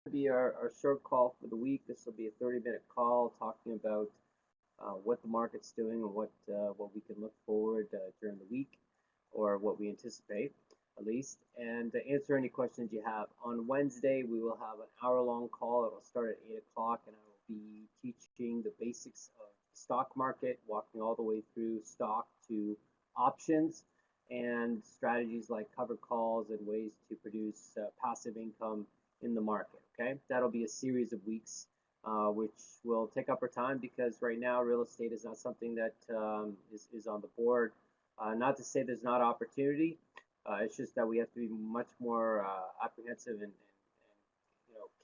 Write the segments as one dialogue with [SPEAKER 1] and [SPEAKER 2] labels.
[SPEAKER 1] be our short call for the week. This will be a 30-minute call talking about what the market's doing and what we can look forward during the week, or what we anticipate at least, and to answer any questions you have. On Wednesday, we will have an hour-long call. It will start at 8 o'clock, and I will be teaching the basics of the stock market, walking all the way through stock to options and strategies like covered calls and ways to produce passive income in the market. Okay, that'll be a series of weeks, which will take up our time because right now real estate is not something that is on the board. Not to say there's not opportunity. It's just that we have to be much more apprehensive and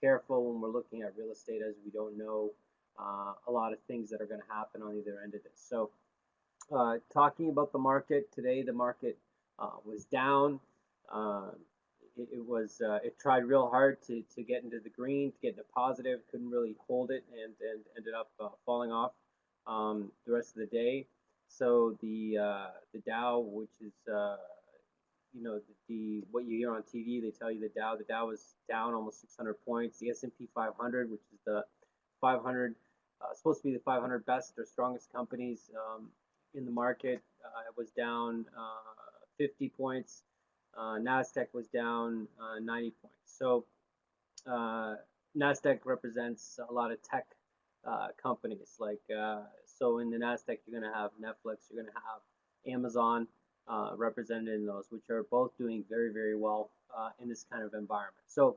[SPEAKER 1] careful when we're looking at real estate, as we don't know a lot of things that are going to happen on either end of this. So talking about the market today, the market was down. Uh, it tried real hard to get into the green, to get into positive, couldn't really hold it, and ended up falling off the rest of the day. So the Dow, which is the what you hear on TV, they tell you the Dow was down almost 600 points. The S&P 500, which is the 500, supposed to be the 500 best or strongest companies in the market, was down 50 points. Nasdaq was down 90 points. So Nasdaq represents a lot of tech companies. So in the Nasdaq, you're going to have Netflix, you're going to have Amazon represented in those, which are both doing very, very well in this kind of environment. So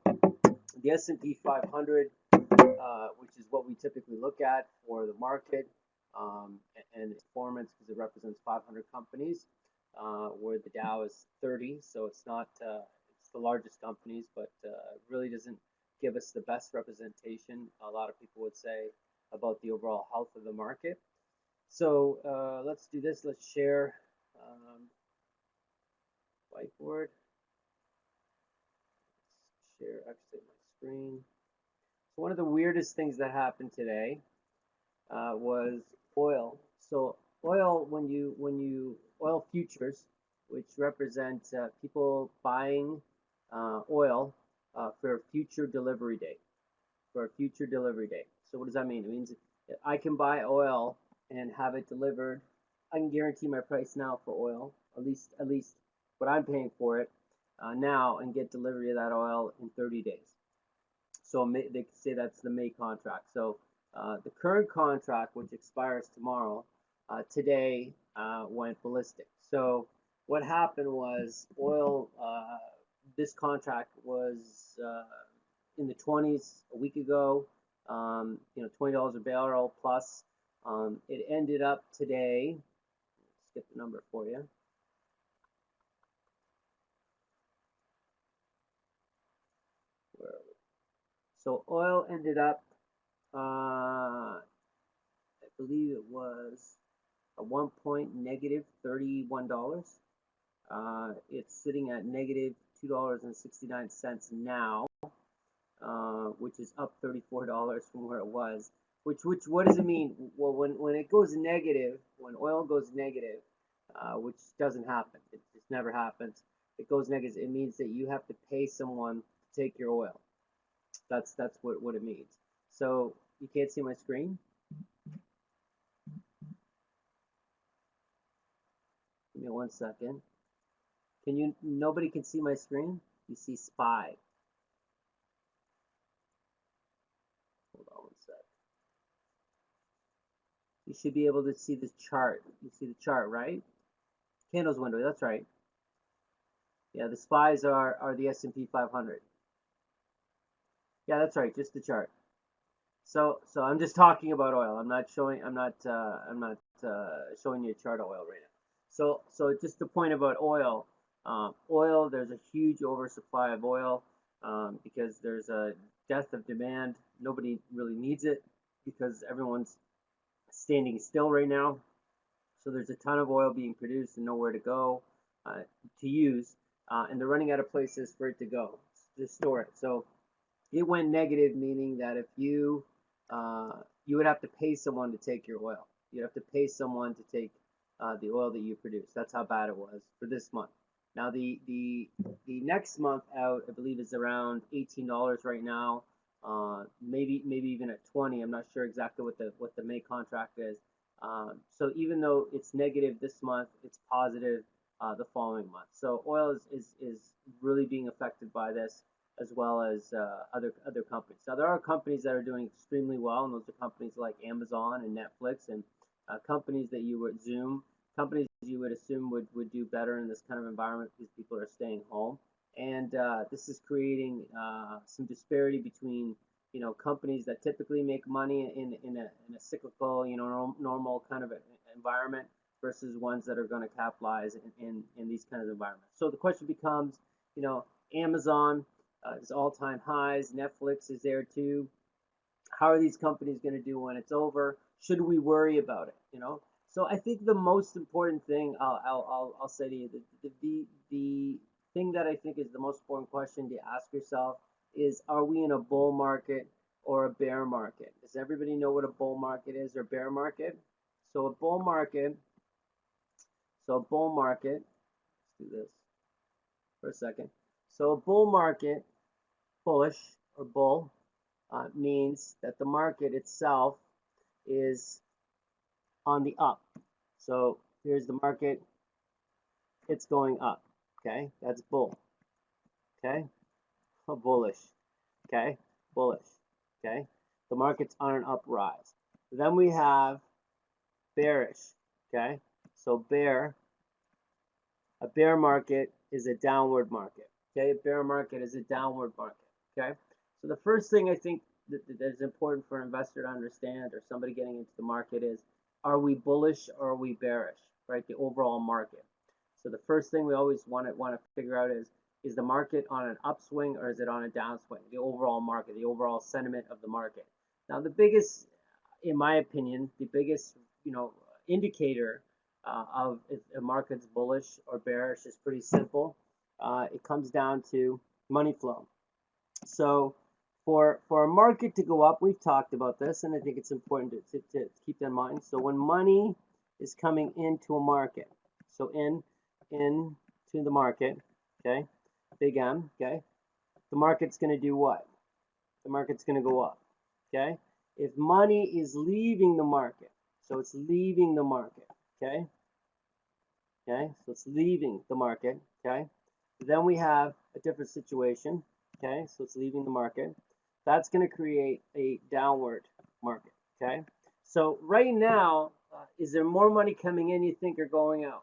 [SPEAKER 1] the S&P 500, which is what we typically look at for the market and its performance, because it represents 500 companies, where the Dow is 30, so it's not it's the largest companies, but really doesn't give us the best representation, a lot of people would say, about the overall health of the market. So let's do this. Let's share whiteboard. Let's share exit my screen. So one of the weirdest things that happened today was oil. So oil, when you oil futures, which represent people buying oil for a future delivery date, for a future delivery date. So what does that mean? It means I can buy oil and have it delivered. I can guarantee my price now for oil, at least what I'm paying for it now, and get delivery of that oil in 30 days. So they say that's the May contract. So the current contract, which expires tomorrow, today went ballistic. So what happened was oil. This contract was in the 20s a week ago. $20 a barrel plus. It ended up today. Skip the number for you. Where are we? So oil ended up, I believe it was at one point negative $31. It's sitting at negative $2.69 now, which is up $34 from where it was. Which what does it mean? Well, when it goes negative, when oil goes negative, which doesn't happen, it just never happens. It goes negative. It means that you have to pay someone to take your oil. That's what it means. So you can't see my screen. Give me 1 second. Can you? Nobody can see my screen. You see SPY. Hold on 1 sec. You should be able to see the chart. You see the chart, right? Candles window. That's right. Yeah, the SPYs are the S&P 500. Yeah, that's right. Just the chart. So I'm just talking about oil. I'm not showing you a chart of oil right now. So just the point about oil. Oil, there's a huge oversupply of oil because there's a death of demand. Nobody really needs it because everyone's standing still right now. So there's a ton of oil being produced and nowhere to go to use, and they're running out of places for it to go to store it. So it went negative, meaning that if you would have to pay someone to take your oil. You'd have to pay someone to take the oil that you produce. That's how bad it was for this month. Now the next month out, I believe, is around $18 right now. maybe even at 20. I'm not sure exactly what the May contract is. So even though it's negative this month, it's positive the following month. So oil is really being affected by this, as well as other companies. Now there are companies that are doing extremely well, and those are companies like Amazon and Netflix, and companies that you would companies you would assume would do better in this kind of environment because people are staying home. And this is creating some disparity between companies that typically make money in a cyclical, normal kind of environment versus ones that are going to capitalize in these kind of environments. So the question becomes, Amazon is all-time highs, Netflix is there too. How are these companies going to do when it's over? Should we worry about it? So I think the most important thing I'll say to you, the thing that I think is the most important question to ask yourself is, are we in a bull market or a bear market? Does everybody know what a bull market is or bear market? So a bull market, let's do this for a second. So a bull market, bullish or bull, means that the market itself is on the up. So here's the market, it's going up. Okay, that's bull. Okay, bullish. Okay, bullish. Okay, the market's on an uprise. Then we have bearish. Okay, so a bear market is a downward market. Okay, a bear market is a downward market. Okay, so the first thing I think that is important for an investor to understand, or somebody getting into the market, is, are we bullish or are we bearish, right? The overall market. So the first thing we always want to figure out is the market on an upswing or is it on a downswing? The overall market, the overall sentiment of the market. Now the biggest, in my opinion, the biggest indicator of if a market's bullish or bearish is pretty simple. It comes down to money flow. So for a market to go up, we've talked about this, and I think it's important to keep that in mind. So when money is coming into a market, so into the market, okay, big M, okay, the market's going to do what? The market's going to go up, okay? If money is leaving the market, so it's leaving the market, okay? Okay, so it's leaving the market, okay? Then we have a different situation, okay? So it's leaving the market. That's going to create a downward market, okay? So right now, is there more money coming in, you think, or going out?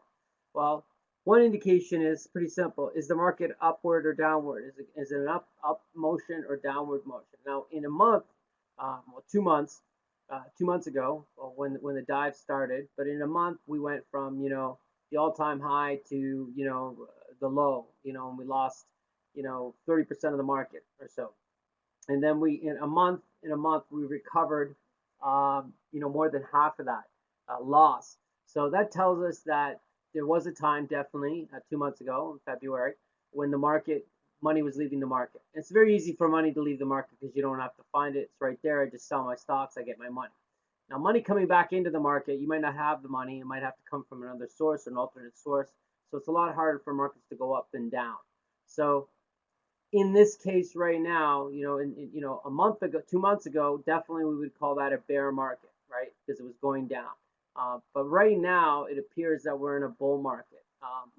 [SPEAKER 1] Well, one indication is pretty simple. Is the market upward or downward? Is it an up motion or downward motion? Now, in a month, well, 2 months, 2 months ago, when the dive started, but in a month we went from the all-time high to the low, and we lost 30% of the market or so, and then in a month we recovered more than half of that loss. So that tells us that there was a time, definitely 2 months ago in February, when money was leaving the market. And it's very easy for money to leave the market because you don't have to find it. It's right there. I just sell my stocks, I get my money. Now, money coming back into the market, you might not have the money. It might have to come from another source, an alternate source. So it's a lot harder for markets to go up than down. So in this case right now, a month ago, 2 months ago, definitely we would call that a bear market, right? Because it was going down. But right now, it appears that we're in a bull market.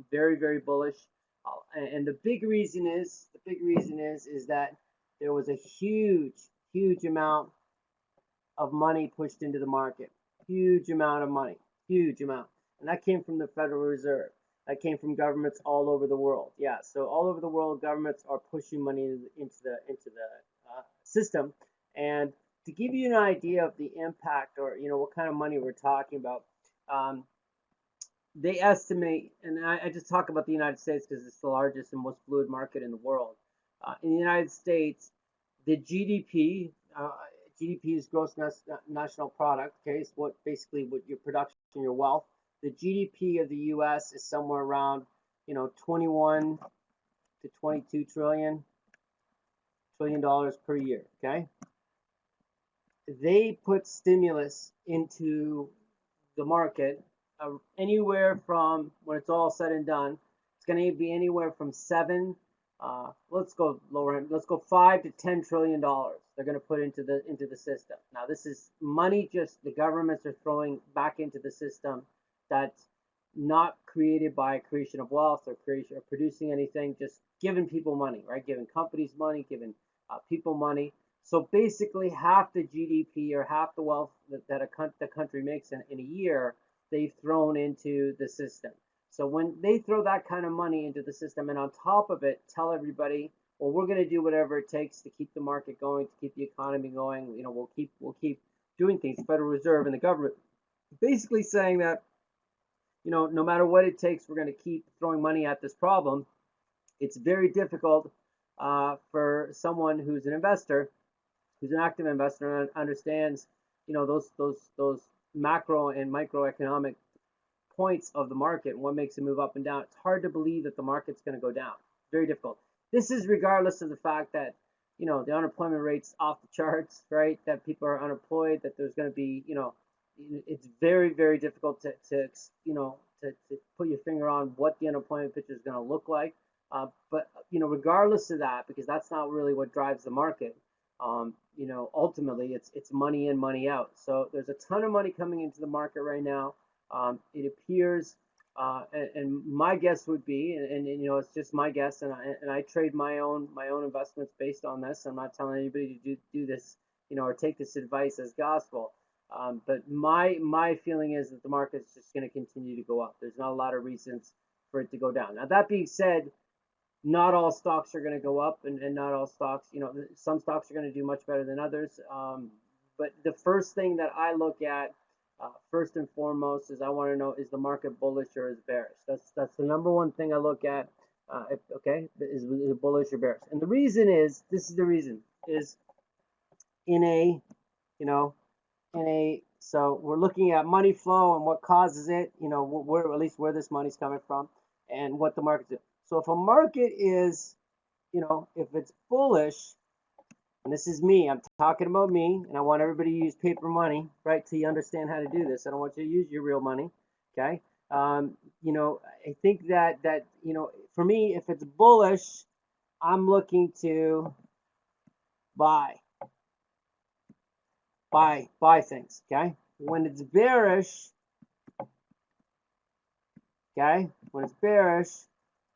[SPEAKER 1] Very, very bullish. And the big reason is that there was a huge amount of money pushed into the market. Huge amount of money. Huge amount. And that came from the Federal Reserve. That came from governments all over the world. Yeah, so all over the world, governments are pushing money into the system. And to give you an idea of the impact, or what kind of money we're talking about, they estimate, and I just talk about the United States because it's the largest and most fluid market in the world. In the United States, the GDP, GDP is gross national product. Okay, it's what your production, your wealth. The GDP of the U.S. is somewhere around 21 to 22 trillion dollars per year. Okay, they put stimulus into the market anywhere from, when it's all said and done, it's going to be anywhere from let's go lower end, let's go $5 to $10 trillion. they're going to put into the system. Now this is money just the governments are throwing back into the system that's not created by creation of wealth or creation or producing anything, just giving people money, right? Giving companies money, giving people money. So basically half the GDP or half the wealth that the country makes in a year, they've thrown into the system. So when they throw that kind of money into the system and on top of it tell everybody, well, we're going to do whatever it takes to keep the market going, to keep the economy going, we'll keep doing things. The Federal Reserve and the government basically saying that, no matter what it takes, we're going to keep throwing money at this problem. It's very difficult for someone who's an investor, who's an active investor, and understands, those macro and microeconomic points of the market and what makes it move up and down. It's hard to believe that the market's going to go down. Very difficult. This is regardless of the fact that, the unemployment rate's off the charts, right? That people are unemployed, that there's going to be, it's very, very difficult to put your finger on what the unemployment picture is going to look like. But regardless of that, because that's not really what drives the market, ultimately it's money in, money out. So there's a ton of money coming into the market right now. It appears, and my guess would be, and it's just my guess, and I trade my own investments based on this. I'm not telling anybody to do this, or take this advice as gospel. But my feeling is that the market's just going to continue to go up. There's not a lot of reasons for it to go down. Now that being said, not all stocks are going to go up, and not all stocks, some stocks are going to do much better than others. But the first thing that I look at, first and foremost, is I want to know, is the market bullish or is bearish? That's the number one thing I look at. Is it bullish or bearish? And the reason is, this is the reason, is so we're looking at money flow and what causes it, where, at least where this money's coming from and what the market's doing. So if a market is, if it's bullish, and this is me, I'm talking about me, and I want everybody to use paper money, right, till you understand how to do this. I don't want you to use your real money, okay? I think that for me, if it's bullish, I'm looking to buy things, okay? When it's bearish,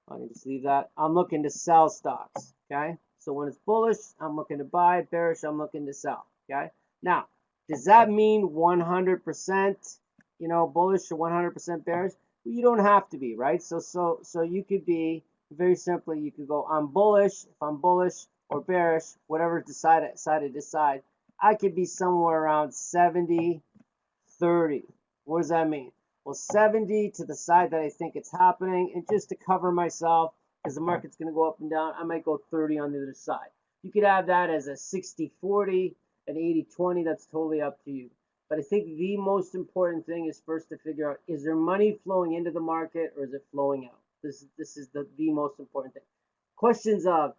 [SPEAKER 1] I can just leave that. I'm looking to sell stocks, okay? So when it's bullish, I'm looking to buy. Bearish, I'm looking to sell, okay? Now, does that mean 100%, bullish or 100% bearish? Well, you don't have to be, right? So you could be, very simply, you could go, I'm bullish. If I'm bullish or bearish, whatever decide, I could be somewhere around 70-30. What does that mean? Well, 70 to the side that I think it's happening, and just to cover myself, because the market's going to go up and down, I might go 30 on the other side. You could have that as a 60-40, an 80-20, that's totally up to you. But I think the most important thing is first to figure out, is there money flowing into the market or is it flowing out? This is the most important thing. Questions of,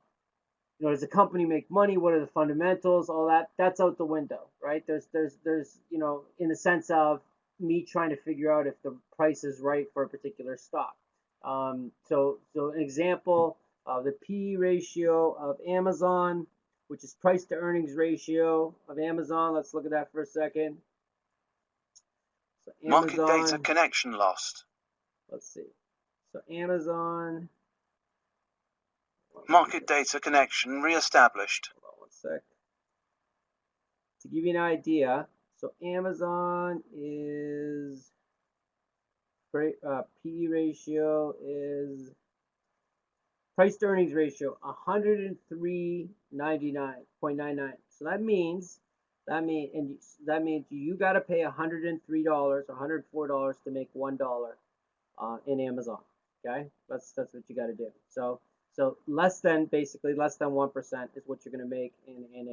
[SPEAKER 1] does the company make money? What are the fundamentals? All that's out the window, right? There's in the sense of me trying to figure out if the price is right for a particular stock. So an example, the P ratio of Amazon, which is price to earnings ratio of Amazon. Let's look at that for a second. So Amazon,
[SPEAKER 2] market data connection lost.
[SPEAKER 1] Let's see. So Amazon.
[SPEAKER 2] Market data connection reestablished.
[SPEAKER 1] Hold on one sec. To give you an idea, so Amazon is PE ratio is price to earnings ratio 103.99. So that means you got to pay $103 or $104 to make $1 in Amazon. Okay, that's what you got to do. So basically less than 1% is what you're going to make in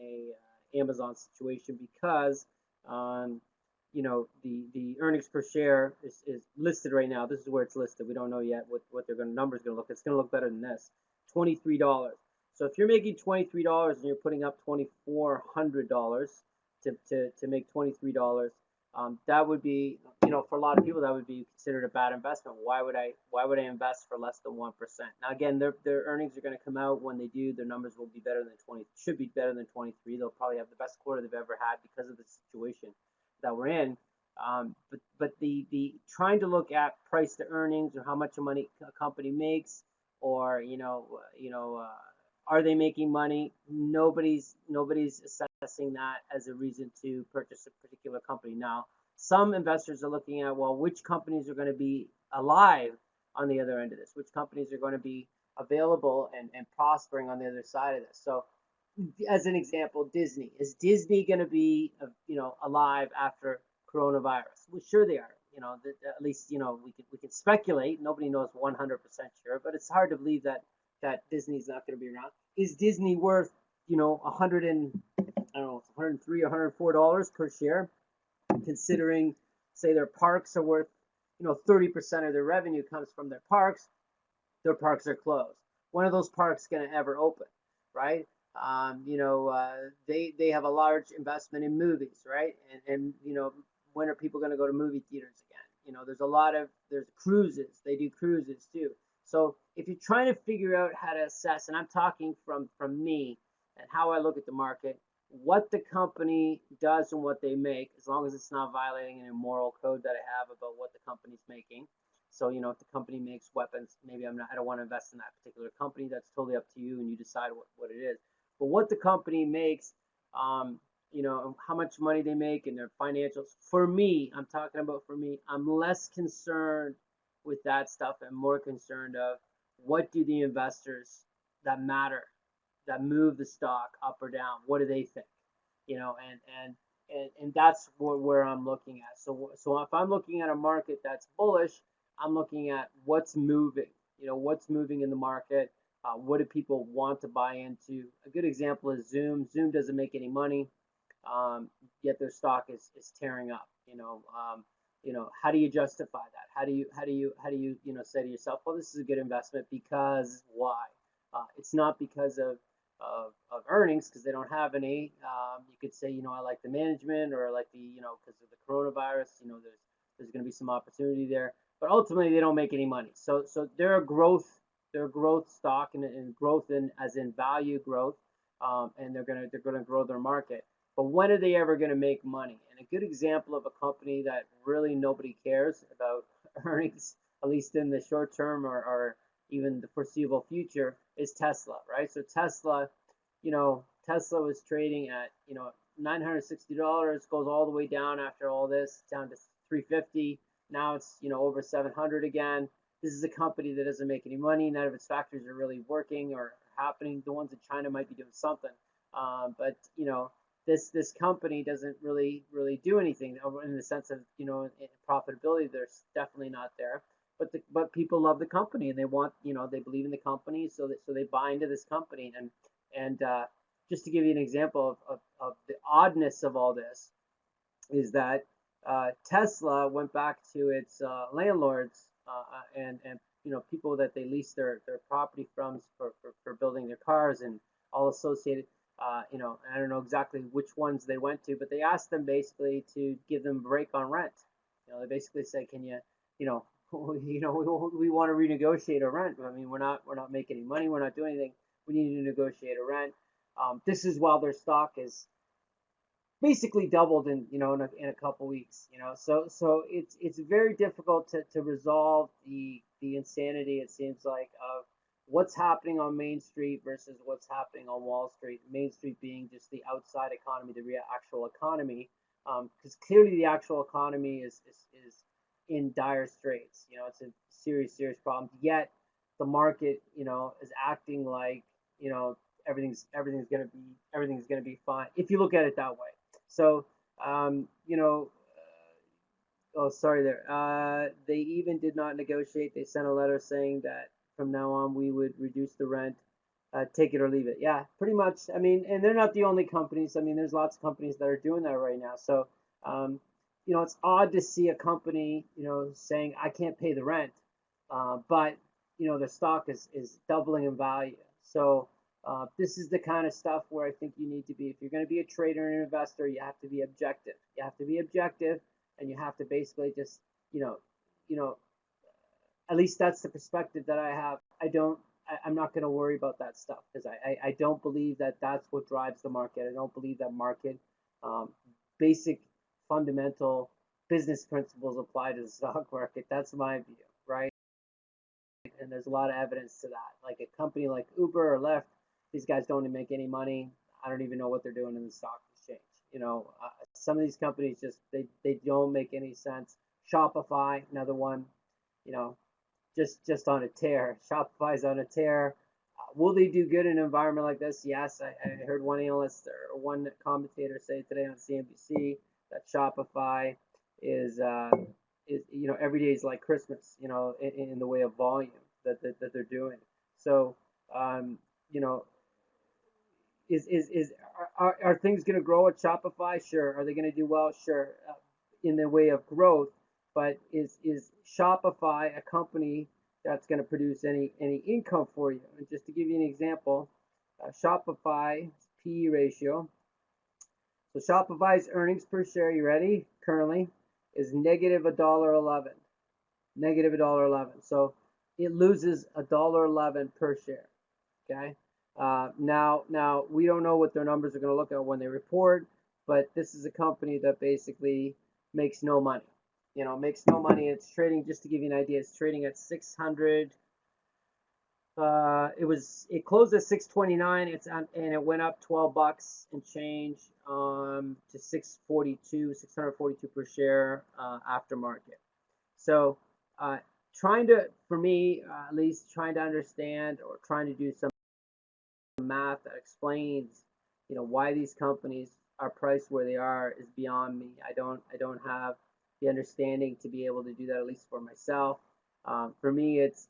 [SPEAKER 1] a Amazon situation, because the earnings per share is listed right now. This is where it's listed. We don't know yet what their numbers going to look. It's going to look better than this. $23. So if you're making $23 and you're putting up $2,400 to make $23, That would be, for a lot of people, that would be considered a bad investment. Why would I invest for less than 1%? Now, again, their earnings are going to come out. When they do, their numbers will be better than 20, should be better than 23. They'll probably have the best quarter they've ever had because of the situation that we're in. But the trying to look at price to earnings or how much money a company makes, or are they making money? Nobody's assessing that as a reason to purchase a particular company. Now, some investors are looking at, well, which companies are going to be alive on the other end of this? Which companies are going to be available and prospering on the other side of this? So, as an example, Disney. Is Disney going to be, alive after coronavirus? Well, sure they are. At least we can speculate. Nobody knows 100% sure, but it's hard to believe that Disney's not going to be around. Is Disney worth, 100 and I don't know, $103 or $104 per share, considering, say, their parks are worth, 30% of their revenue comes from their parks. Their parks are closed. When are those parks going to ever open, right? They have a large investment in movies, right? And when are people going to go to movie theaters again? There's cruises. They do cruises too. So if you're trying to figure out how to assess, and I'm talking from me and how I look at the market, what the company does and what they make, as long as it's not violating an immoral code that I have about what the company's making. So, if the company makes weapons, maybe I don't want to invest in that particular company. That's totally up to you, and you decide what it is. But what the company makes, how much money they make and their financials. For me, I'm talking about for me, I'm less concerned with that stuff and more concerned of what do the investors that matter, that move the stock up or down, what do they think? And that's where I'm looking at. So if I'm looking at a market that's bullish, I'm looking at what's moving, what's moving in the market. What do people want to buy into? A good example is Zoom. Zoom doesn't make any money, yet their stock is tearing up. How do you justify that? How do you say to yourself, well, this is a good investment because why? It's not because of earnings, because they don't have any. You could say, I like the management, or I like because of the coronavirus, there's going to be some opportunity there. But ultimately, they don't make any money. So they're a growth stock, and growth as in value growth, and they're gonna grow their market. But when are they ever going to make money? And a good example of a company that really nobody cares about earnings, at least in the short term or even the foreseeable future, is Tesla, right? So Tesla was trading at, $960, goes all the way down after all this, down to $350. Now it's, over 700 again. This is a company that doesn't make any money. None of its factories are really working or happening. The ones in China might be doing something. But this company doesn't really do anything in the sense of, in profitability. They're definitely not there. But people love the company, and they want, they believe in the company, so they buy into this company. And just to give you an example of the oddness of all this, is that Tesla went back to its landlords and people that they lease their property from for building their cars and all associated. I don't know exactly which ones they went to, but they asked them basically to give them a break on rent. They basically said, can you, we want to renegotiate a rent. I mean, we're not making any money. We're not doing anything. We need to negotiate a rent. This is while their stock is basically doubled in a couple weeks. So it's very difficult to resolve the insanity, it seems like, of what's happening on Main Street versus what's happening on Wall Street. Main Street being just the outside economy, the real actual economy, because clearly the actual economy is in dire straits. It's a serious problem. Yet the market, is acting like, everything's gonna be fine if you look at it that way. So, oh, sorry there. They even did not negotiate. They sent a letter saying that from now on we would reduce the rent, take it or leave it. Yeah, pretty much. I mean, and they're not the only companies. I mean, there's lots of companies that are doing that right now. So, it's odd to see a company, saying I can't pay the rent, but the stock is doubling in value. So this is the kind of stuff where I think you need to be. If you're going to be a trader and an investor, you have to be objective. You have to be objective and you have to basically just, you know, you know, at least that's the perspective that I have. I'm not going to worry about that stuff because I don't believe that that's what drives the market. I don't believe that market um, basic fundamental business principles apply to the stock market. That's my view, right? And there's a lot of evidence to that. Like a company like Uber or Lyft, these guys don't even make any money. I don't even know what they're doing in the stock exchange. Some of these companies just they don't make any sense. Shopify, another one, you know, just on a tear. Shopify's on a tear. Will they do good in an environment like this? Yes, I heard one analyst or one commentator say today on CNBC that Shopify is every day is like Christmas, in the way of volume that they're doing. So um, you know, is are things going to grow at Shopify? Sure. Are they going to do well? Sure. In the way of growth, but is Shopify a company that's going to produce any income for you? And just to give you an example, Shopify PE ratio. So Shopify's earnings per share, you ready? Currently is negative $1.11. Negative $1.11. So it loses $1.11 per share. Okay. Now we don't know what their numbers are going to look at when they report, but this is a company that basically makes no money. Makes no money. It's trading, just to give you an idea, it's trading at 600. It closed at 629. And it went up $12 and change to 642 per share after market. So for me, at least trying to understand or trying to do some math that explains, why these companies are priced where they are is beyond me. I don't have the understanding to be able to do that, at least for myself. For me, it's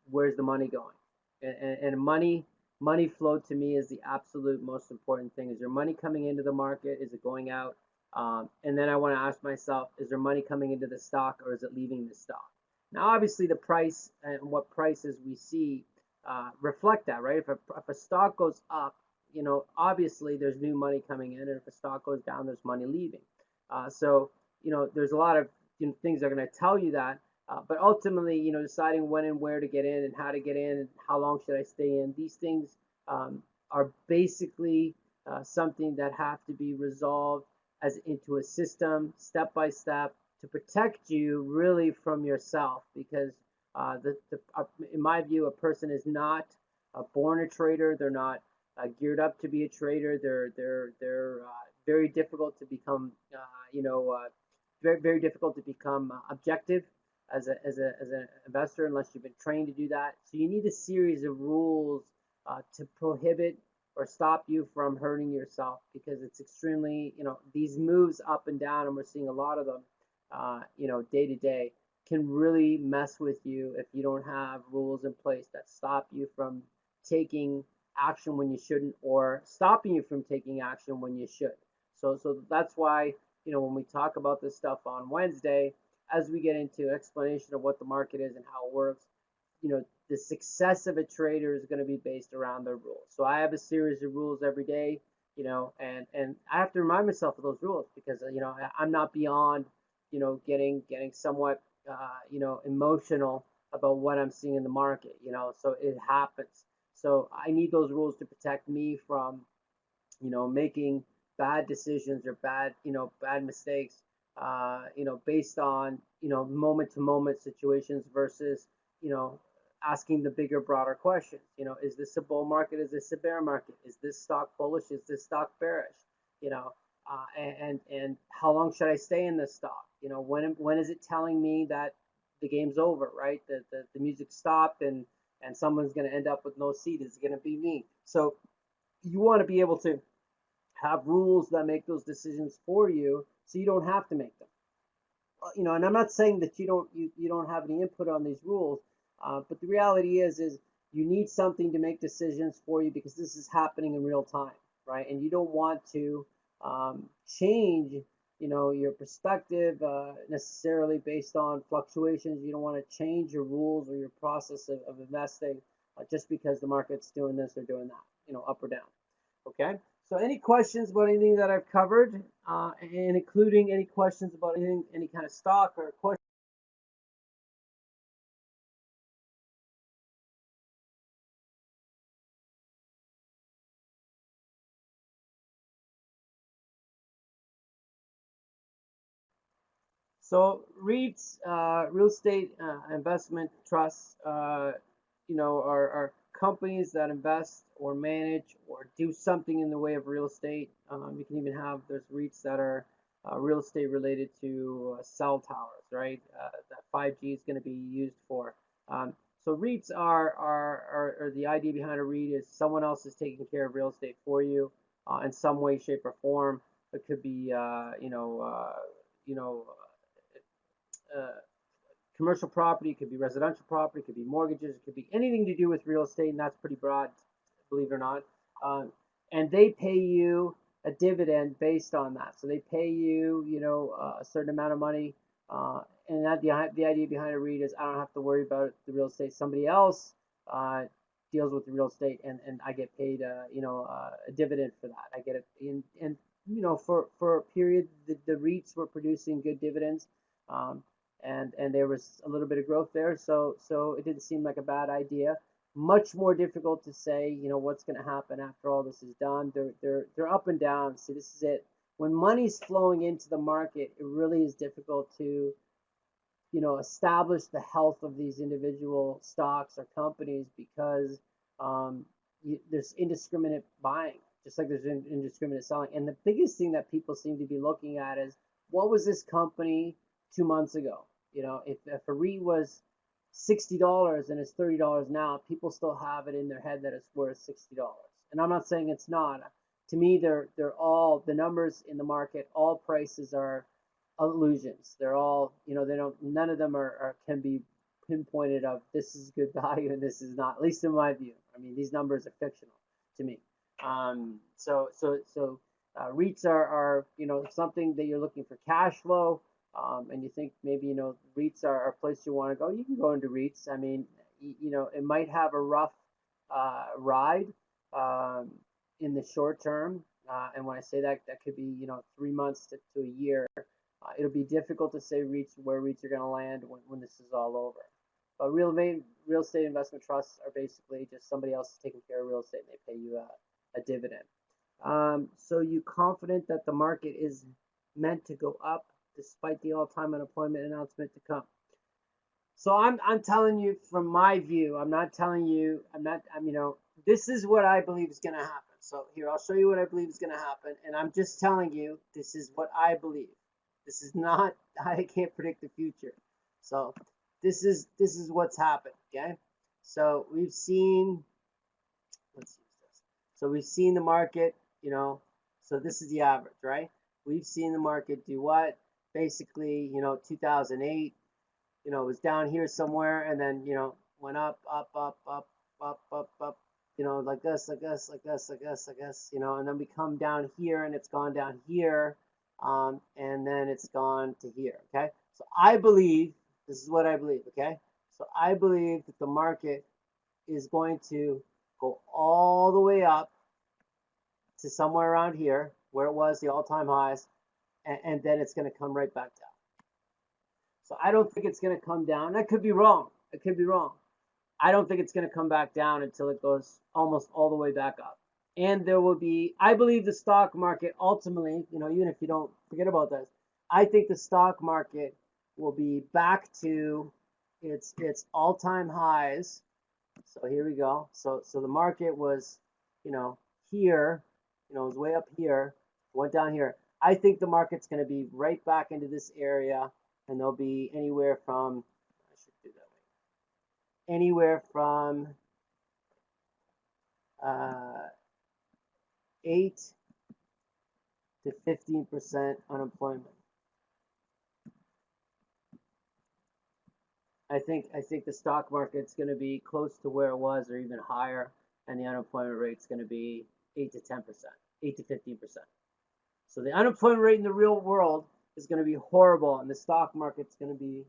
[SPEAKER 1] where's the money going, and money flow to me is the absolute most important thing. Is there money coming into the market? Is it going out? And then I want to ask myself, is there money coming into the stock or is it leaving the stock? Now, obviously, the price and what prices we see reflect that, right? If a stock goes up, obviously there's new money coming in, and if a stock goes down, there's money leaving. So there's a lot of things that are going to tell you that. But ultimately, deciding when and where to get in and how to get in and how long should I stay in, these things are basically something that have to be resolved as into a system, step by step, to protect you really from yourself. Because in my view, a person is not born a trader. They're not geared up to be a trader. They're very difficult to become, very difficult to become objective as an investor unless you've been trained to do that. So you need a series of rules to prohibit or stop you from hurting yourself, because it's extremely, these moves up and down, and we're seeing a lot of them, day to day, can really mess with you if you don't have rules in place that stop you from taking action when you shouldn't, or stopping you from taking action when you should. So that's why, when we talk about this stuff on Wednesday, as we get into explanation of what the market is and how it works, the success of a trader is going to be based around their rules. So I have a series of rules every day, and I have to remind myself of those rules, because I'm not beyond, getting somewhat emotional about what I'm seeing in the market. So it happens. So I need those rules to protect me from, making bad decisions or bad mistakes, based on, moment to moment situations versus, asking the bigger, broader questions. Is this a bull market? Is this a bear market? Is this stock bullish? Is this stock bearish? And how long should I stay in this stock? When is it telling me that the game's over, right? The music stopped and someone's going to end up with no seat. Is it going to be me? So you want to be able to have rules that make those decisions for you, so you don't have to make them. And I'm not saying that you don't have any input on these rules, but the reality is you need something to make decisions for you, because this is happening in real time, right? And you don't want to change, your perspective necessarily based on fluctuations. You don't want to change your rules or your process of investing just because the market's doing this or doing that, up or down. Okay, So any questions about anything that I've covered, and including any questions about anything, any kind of stock or question? So REITs, real estate investment trusts, are companies that invest or manage or do something in the way of real estate. You can even have there's REITs that are real estate related to cell towers, right? That 5G is going to be used for. So REITs are the idea behind a REIT is someone else is taking care of real estate for you in some way, shape, or form. It could be, you know, uh, commercial property, it could be residential property, it could be mortgages, it could be anything to do with real estate, and that's pretty broad, believe it or not. Um, and they pay you a dividend based on that. So they pay you, a certain amount of money. And that the idea behind a REIT is I don't have to worry about the real estate. Somebody else uh, deals with the real estate, and I get paid, a dividend for that. I get it for a period, the REITs were producing good dividends. Um, and there was a little bit of growth there. So it didn't seem like a bad idea. Much more difficult to say, what's going to happen after all this is done. They're up and down. See, this is it. When money's flowing into the market, it really is difficult to, establish the health of these individual stocks or companies because there's indiscriminate buying, just like there's indiscriminate selling. And the biggest thing that people seem to be looking at is what was this company 2 months ago? If a REIT was $60 and it's $30 now, people still have it in their head that it's worth $60. And I'm not saying it's not. To me, they're all the numbers in the market. All prices are illusions. They're all, they don't. None of them are can be pinpointed of this is good value and this is not. At least in my view. I mean, these numbers are fictional to me. REITs are something that you're looking for cash flow. And you think maybe REITs are a place you want to go, you can go into REITs. I mean, it might have a rough ride in the short term, and when I say that, that could be 3 months to a year. It'll be difficult to say where REITs are going to land when this is all over. But real estate investment trusts are basically just somebody else taking care of real estate, and they pay you a dividend. So you confident that the market is meant to go up despite the all-time unemployment announcement to come? So I'm telling you from my view. I'm not telling you. This is what I believe is going to happen. So here, I'll show you what I believe is going to happen, and I'm just telling you this is what I believe. This is not. I can't predict the future. So this is what's happened. Okay. So we've seen. Let's use this. So we've seen the market. So this is the average, right? We've seen the market do what? Basically, 2008, it was down here somewhere and then, went up, up, up, up, up, up, up, like this, like this, like this, like this, like this, and then we come down here and it's gone down here, and then it's gone to here, okay? So I believe, this is what I believe, okay? So I believe that the market is going to go all the way up to somewhere around here where it was the all-time highs, and then it's going to come right back down. So I don't think it's going to come down. I could be wrong. I could be wrong. I don't think it's going to come back down until it goes almost all the way back up. And there will be, I believe the stock market ultimately, even if you don't forget about this, I think the stock market will be back to its all-time highs. So here we go. So the market was, here, it was way up here, went down here. I think the market's going to be right back into this area, and there'll be anywhere from, I should do that way, anywhere from 8 to 15% unemployment. I think the stock market's going to be close to where it was or even higher, and the unemployment rate's going to be 8 to 10%, 8 to 15%. So the unemployment rate in the real world is going to be horrible, and the stock market's going to be,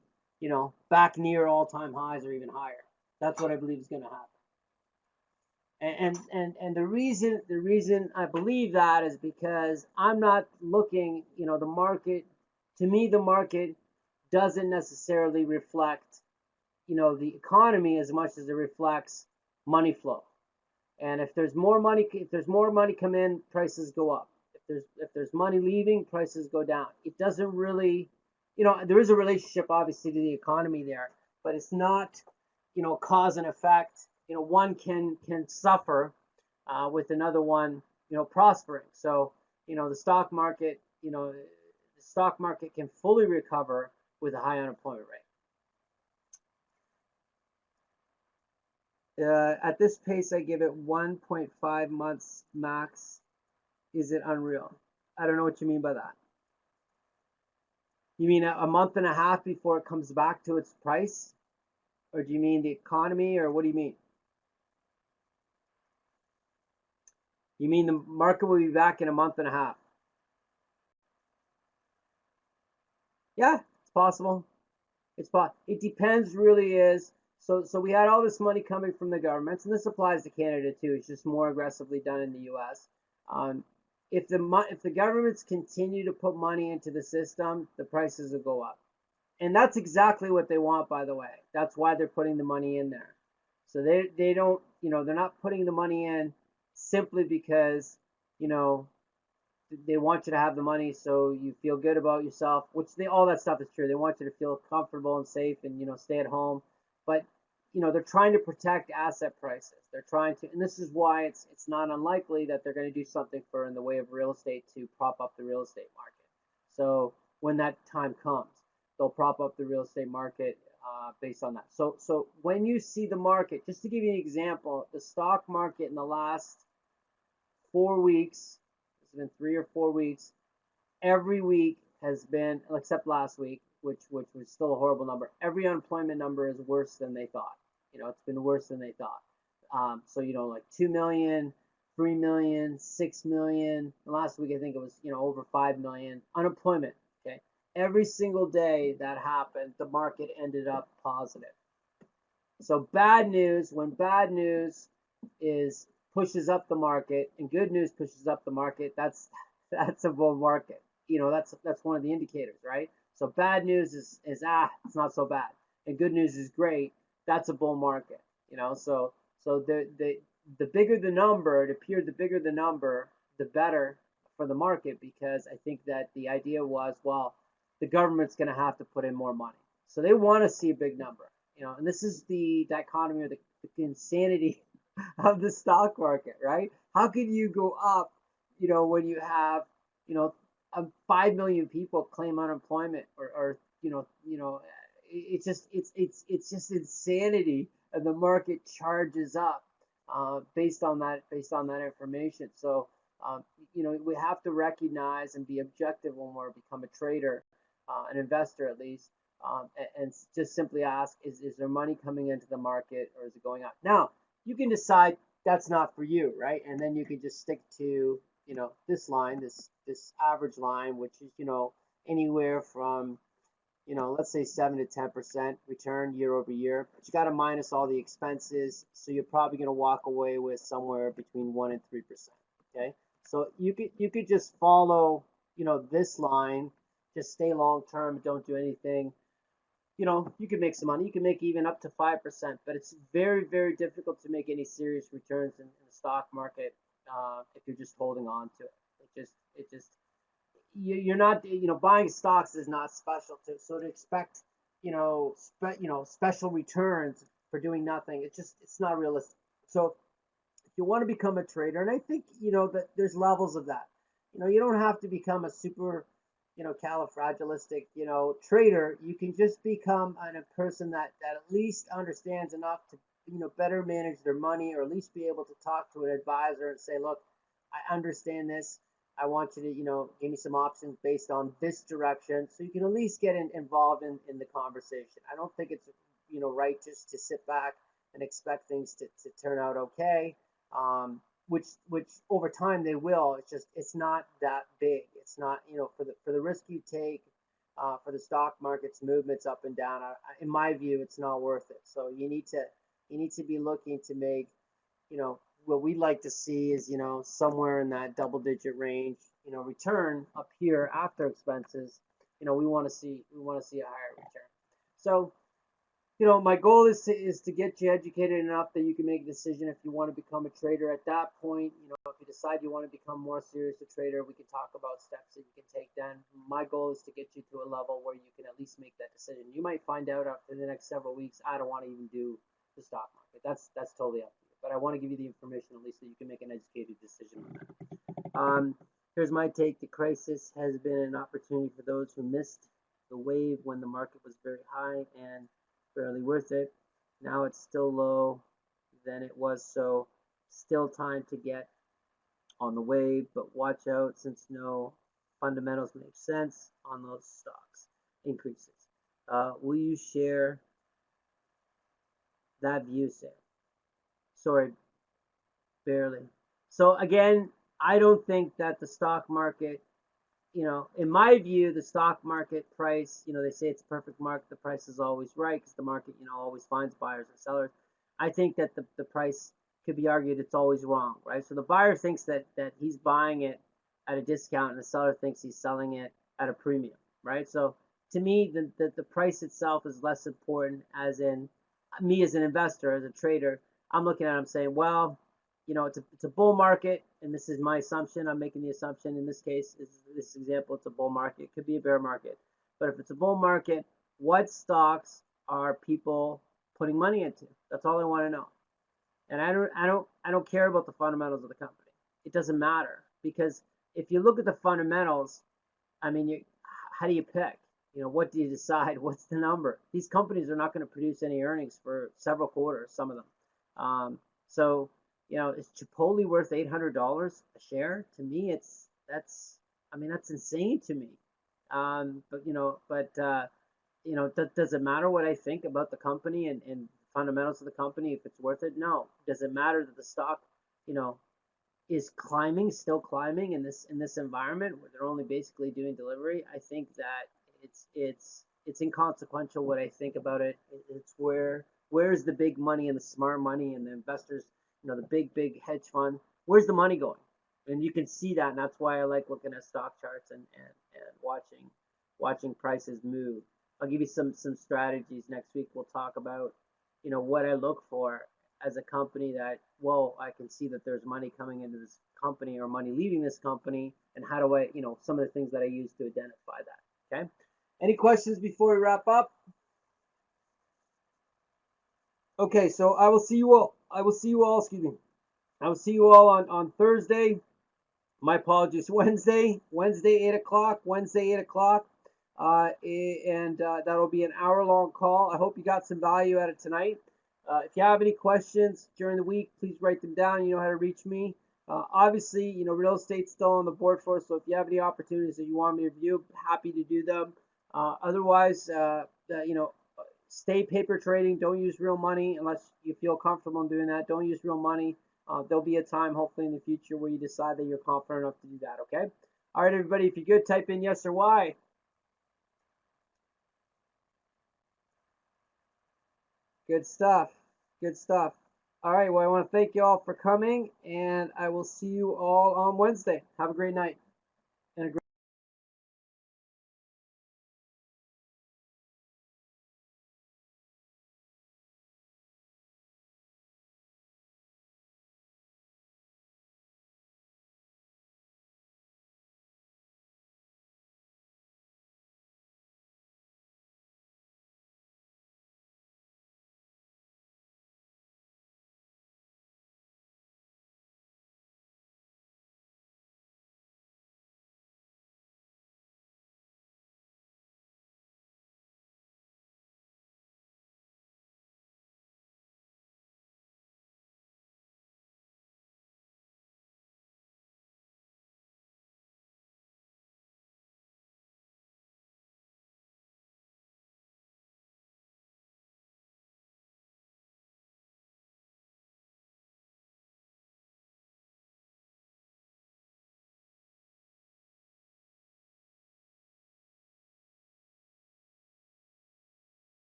[SPEAKER 1] back near all-time highs or even higher. That's what I believe is going to happen. And the reason I believe that is because I'm not looking, the market, to me the market doesn't necessarily reflect, the economy as much as it reflects money flow. And if there's more money come in, prices go up. If there's money leaving, prices go down. It doesn't really, there is a relationship obviously to the economy there, but it's not, cause and effect. One can suffer with another one, prospering. So, the stock market can fully recover with a high unemployment rate. At this pace, I give it 1.5 months max. Is it unreal? I don't know what you mean by that. You mean a month and a half before it comes back to its price? Or do you mean the economy, or what do you mean? You mean the market will be back in a month and a half? Yeah, it's possible. It depends, really is. So we had all this money coming from the governments, and this applies to Canada too. It's just more aggressively done in the U.S. Um, if the governments continue to put money into the system, the prices will go up, and that's exactly what they want. By the way, that's why they're putting the money in there. So they don't, they're not putting the money in simply because, you know they want you to have the money so you feel good about yourself, which all that stuff is true. They want you to feel comfortable and safe and, stay at home. But, they're trying to protect asset prices. They're trying to, and this is why it's not unlikely that they're going to do something in the way of real estate to prop up the real estate market. So when that time comes, they'll prop up the real estate market based on that. So when you see the market, just to give you an example, the stock market in the last 4 weeks, it's been 3 or 4 weeks. Every week has been, except last week, which was still a horrible number. Every unemployment number is worse than they thought. It's been worse than they thought. So like 2 million, 3 million, 6 million. Last week I think it was over 5 million unemployment. Okay, every single day that happened, the market ended up positive. So bad news, when bad news is pushes up the market and good news pushes up the market, that's a bull market. That's one of the indicators, right? So bad news is it's not so bad, and good news is great. That's a bull market. So the bigger the number, it appeared the bigger the number, the better for the market, because I think that the idea was, well, the government's going to have to put in more money, so they want to see a big number. And this is the dichotomy or the insanity of the stock market, right? How can you go up, when you have, 5 million people claim unemployment, or it's just insanity, and the market charges up based on that information. So we have to recognize and be objective when we become a trader, an investor at least, and just simply ask, is there money coming into the market, or is it going out? Now, you can decide that's not for you, right? And then you can just stick to, this line, this average line, which is, anywhere from, let's say 7 to 10% return year over year. But you got to minus all the expenses, so you're probably going to walk away with somewhere between 1 and 3%. Okay, so you could just follow, this line, just stay long term, don't do anything. You can make some money. You can make even up to 5%, but it's very, very difficult to make any serious returns in the stock market if you're just holding on to it. You're not, buying stocks is not special. So to expect, special returns for doing nothing, it's not realistic. So if you want to become a trader, and I think, that there's levels of that. You don't have to become a super, califragilistic, trader. You can just become a person that at least understands enough to, better manage their money, or at least be able to talk to an advisor and say, look, I understand this. I want you to, give me some options based on this direction, so you can at least get involved in the conversation. I don't think it's, right just to sit back and expect things to turn out okay. Which over time they will. It's not that big. It's not, for the risk you take, for the stock market's movements up and down. In my view, it's not worth it. So you need to be looking to make, what we'd like to see is, somewhere in that double-digit range, return up here after expenses. We want to see a higher return. So, my goal is to get you educated enough that you can make a decision if you want to become a trader. At that point, if you decide you want to become more serious a trader, we can talk about steps that you can take then. My goal is to get you to a level where you can at least make that decision. You might find out after the next several weeks, I don't want to even do the stock market. That's totally up to you. But I want to give you the information at least so you can make an educated decision on that. Here's my take. The crisis has been an opportunity for those who missed the wave when the market was very high and barely worth it. Now it's still low than it was, so still time to get on the wave, but watch out since no fundamentals make sense on those stocks increases. Will you share that view, Sam? Sorry, barely. So again, I don't think that the stock market, in my view, the stock market price, they say it's a perfect market. The price is always right because the market, always finds buyers and sellers. I think that the price could be argued it's always wrong, right? So the buyer thinks that he's buying it at a discount and the seller thinks he's selling it at a premium, right? So to me, the price itself is less important, as in me as an investor, as a trader. I'm looking at it, I'm saying, well, it's a bull market, and this is my assumption. I'm making the assumption in this case, this example, it's a bull market. It could be a bear market. But if it's a bull market, what stocks are people putting money into? That's all I want to know. And I don't care about the fundamentals of the company. It doesn't matter, because if you look at the fundamentals, I mean, how do you pick? What do you decide? What's the number? These companies are not going to produce any earnings for several quarters, some of them. So is Chipotle worth $800 a share? To me, that's insane to me. Does it matter what I think about the company and fundamentals of the company if it's worth it? No. Does it matter that the stock, is still climbing in this environment where they're only basically doing delivery? I think that it's inconsequential what I think about it. It's where's the big money and the smart money and the investors, the big hedge fund, where's the money going? And you can see that, and that's why I like looking at stock charts and watching prices move. I'll give you some strategies next week. We'll talk about, what I look for as a company that, well, I can see that there's money coming into this company or money leaving this company, and how do I, some of the things that I use to identify that. Okay. Any questions before we wrap up? Okay, so I will see you all. Excuse me. I will see you all on Thursday. My apologies. Wednesday, 8 o'clock. Wednesday, 8 o'clock. And that'll be an hour-long call. I hope you got some value out of tonight. If you have any questions during the week, please write them down. You know how to reach me. Obviously, real estate's still on the board for us, so if you have any opportunities that you want me to review, happy to do them. Otherwise, stay paper trading. Don't use real money unless you feel comfortable in doing that. Don't use real money. There'll be a time, hopefully in the future, where you decide that you're confident enough to do that, okay? All right, everybody, if you're good, type in yes or Y. Good stuff. Good stuff. All right, well, I want to thank you all for coming, and I will see you all on Wednesday. Have a great night.